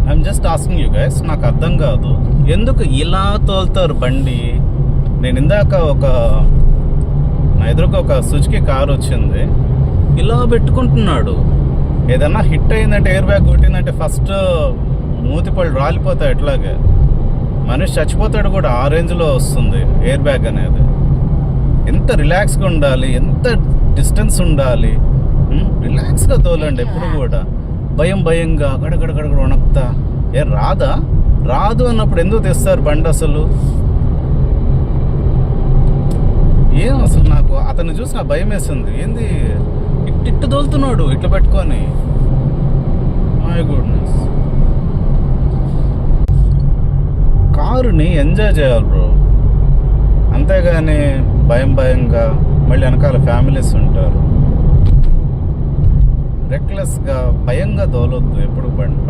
I'm just asking you guys, నాకు అర్థం కాదు ఎందుకు ఇలా తోలుతారు బండి. నేను ఇందాక నా ఎదురుగా ఒక సుజుకి కార్ వచ్చింది, ఇలా పెట్టుకుంటున్నాడు. ఏదన్నా హిట్ అయిందంటే, ఎయిర్ బ్యాగ్ కొట్టిందంటే ఫస్ట్ మూతిపళ్ళు రాలిపోతాయి. ఎట్లాగే మనిషి చచ్చిపోతాడు కూడా, ఆ రేంజ్లో వస్తుంది ఎయిర్ బ్యాగ్ అనేది. ఎంత రిలాక్స్గా ఉండాలి, ఎంత డిస్టెన్స్ ఉండాలి. రిలాక్స్గా తోలండి ఎప్పుడు కూడా. భయంగా గడగడ వణక్తా. రాదు అన్నప్పుడు ఎందుకు తెస్తారు బండి అసలు? ఏం అసలు నాకు అతన్ని చూసి నా భయం వేసింది. ఏంది ఇట్టు తోలుతున్నాడు ఇట్లా పెట్టుకొని. My goodness. కారుని ఎంజాయ్ చేయాలి బ్రో, అంతేగాని భయంగా మళ్ళీ వెనకాల ఫ్యామిలీస్ ఉంటారు. రెక్లెస్గా భయంగా తోలొద్దు ఎప్పుడు బండి.